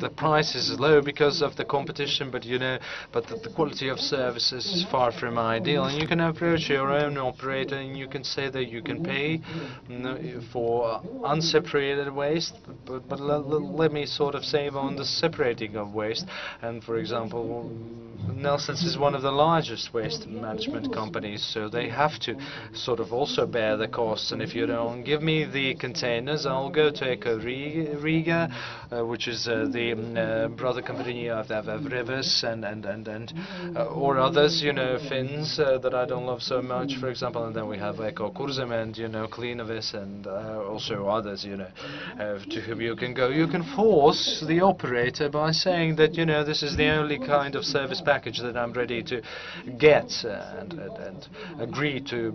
the price is low because of the competition, but but the quality of services is far from ideal. And you can approach your own operator and you can say that you can pay for unseparated waste, but let me sort of save on the separating of waste. And for example, Nelson's is one of the largest waste management companies, so they have to sort of also bear the costs. And if you don't give me the containers, I'll go to Eco Riga, which is the brother company of Rivers and or others, Finns that I don't love so much, for example. And then we have Eco Kurzem and Cleanovis and also others, to whom you can go. You can force the operator by saying that this is the only kind of service package that I'm ready to get and agree to.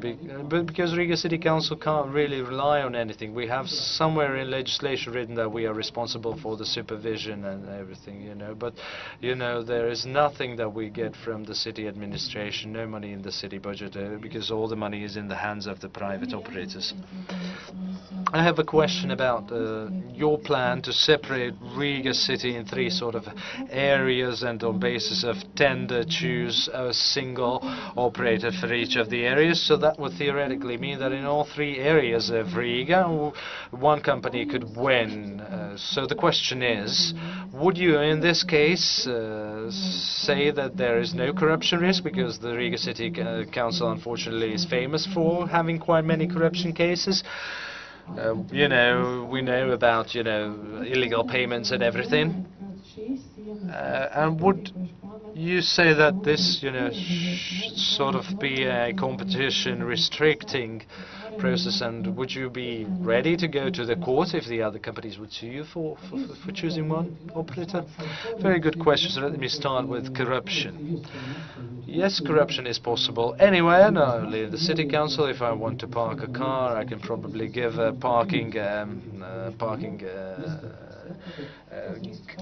But because Riga City Council can't really rely on anything, we have somewhere in legislation written that we are responsible for the supervision and everything, but there is nothing that we get from the city administration, no money in the city budget, because all the money is in the hands of the private operators. I have a question about your plan to separate Riga City in 3 sort of areas, and on basis of tender choose a single operator for each of the areas. So that would theoretically mean that in all 3 areas of Riga, one company could win. So the question is, would you in this case say that there is no corruption risk, because the Riga City Council unfortunately is famous for having quite many corruption cases? We know about illegal payments and everything. And would you say that this should sort of be a competition restricting process, and would you be ready to go to the court if the other companies would sue you for choosing one operator? Very good question. So let me start with corruption. Yes, corruption is possible anywhere, not only in the city council. If I want to park a car, I can probably give a parking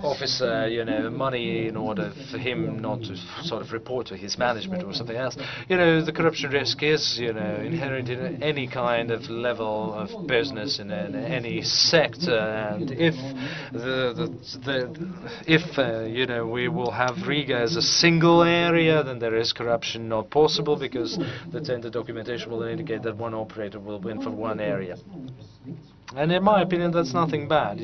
officer, money in order for him not to sort of report to his management or something else. The corruption risk is, inherent in any kind of level of business in any sector. And if we will have Riga as a single area, then there is corruption not possible, because the tender documentation will indicate that one operator will win for one area. And in my opinion, that's nothing bad,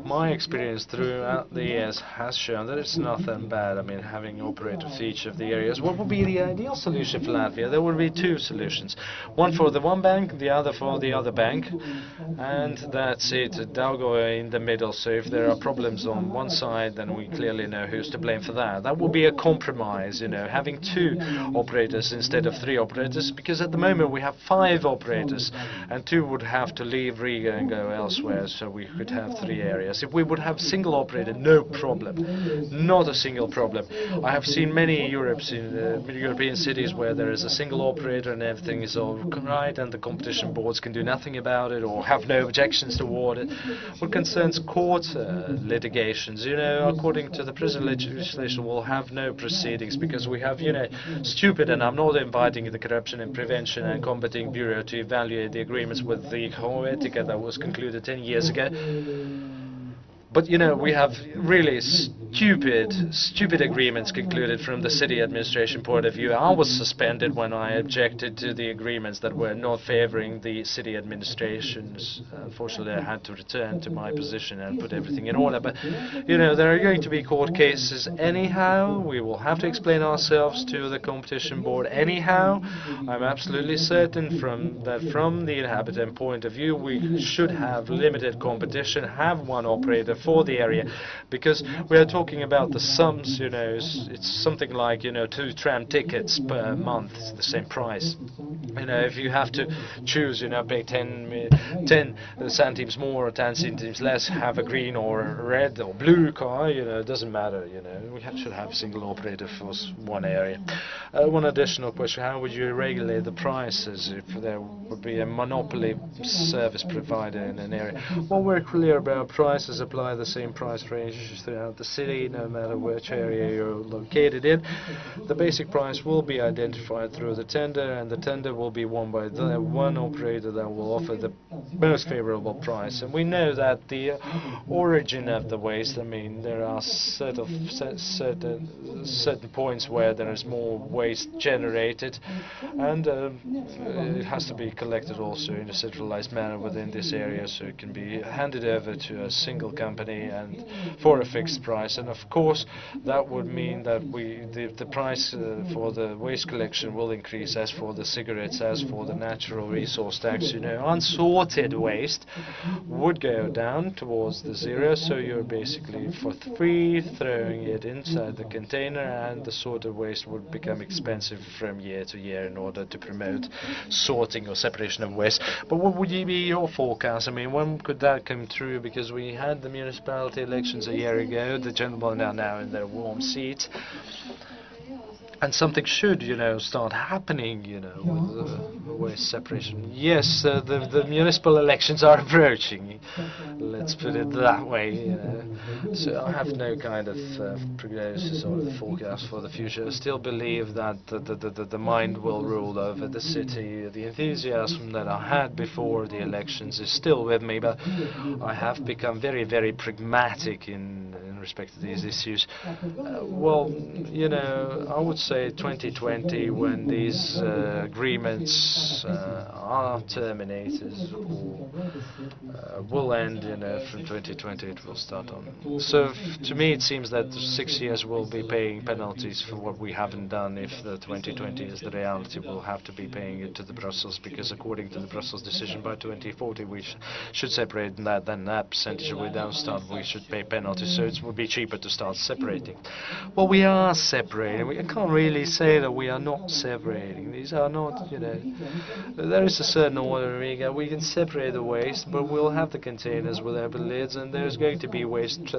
My experience throughout the years has shown that it's nothing bad. I mean, having operators for each of the areas. What would be the ideal solution for Latvia? There would be 2 solutions. One for the one bank, the other for the other bank. And that's it, Daugava in the middle. So if there are problems on one side, then we clearly know who's to blame for that. That would be a compromise, having 2 operators instead of 3 operators, because at the moment we have 5 operators, and 2 would have to leave Riga and go elsewhere, so we could have 3 areas. If we would have single operator, no problem, not a single problem. I have seen many European cities where there is a single operator and everything is all right, and the competition boards can do nothing about it or have no objections toward it. What concerns court litigations, according to the present legislation, we'll have no proceedings, because we have, stupid, and I'm not inviting the Corruption and Prevention and Combating Bureau to evaluate the agreements with the Hoetica that was concluded 10 years ago. But we have really stupid agreements concluded from the city administration point of view. I was suspended when I objected to the agreements that were not favoring the city administrations. Unfortunately, I had to return to my position and put everything in order. But there are going to be court cases anyhow. We will have to explain ourselves to the competition board anyhow. I'm absolutely certain that from the inhabitant point of view, we should have limited competition, have one operator for the area, because we are talking about the sums, it's something like 2 tram tickets per month, it's the same price. If you have to choose, pay 10 centimes more or 10 centimes less, have a green or a red or blue car, it doesn't matter, we should have a single operator for one area. One additional question: how would you regulate the prices if there would be a monopoly service provider in an area? Well, we're clear about prices applied apply the same price range throughout the city, no matter which area you're located in. The basic price will be identified through the tender, and the tender will be won by the one operator that will offer the most favorable price. And we know that the origin of the waste, I mean, there are certain points where there is more waste generated, and it has to be collected also in a centralized manner within this area, so it can be handed over to a single company and for a fixed price. And of course that would mean that the price for the waste collection will increase, as for the cigarettes, as for the natural resource tax. Unsorted waste would go down towards the zero, so you're basically for free throwing it inside the container, and the sorted waste would become expensive from year to year in order to promote sorting or separation of waste. But what would be your forecast? I mean, when could that come true? Because we had the municipality elections a year ago, the gentlemen are now in their warm seats, and something should, start happening, with the waste separation. Yes, the municipal elections are approaching. Let's put it that way. So I have no kind of prognosis or the forecast for the future. I still believe that the mind will rule over the city. The enthusiasm that I had before the elections is still with me, but I have become very, very pragmatic in respect to these issues. Well, I would say 2020, when these agreements are terminated or will end, from 2020 it will start on. So to me it seems that 6 years will be paying penalties for what we haven't done. If the 2020 is the reality, we'll have to be paying it to the Brussels, because according to the Brussels decision, by 2040 we should separate that, then that percentage we don't start, we should pay penalties. So it would be cheaper to start separating. Well, we are separating. We can't really say that we are not separating. These are not, there is a certain order we can separate the waste, but we'll have the containers with open lids, and there's going to be waste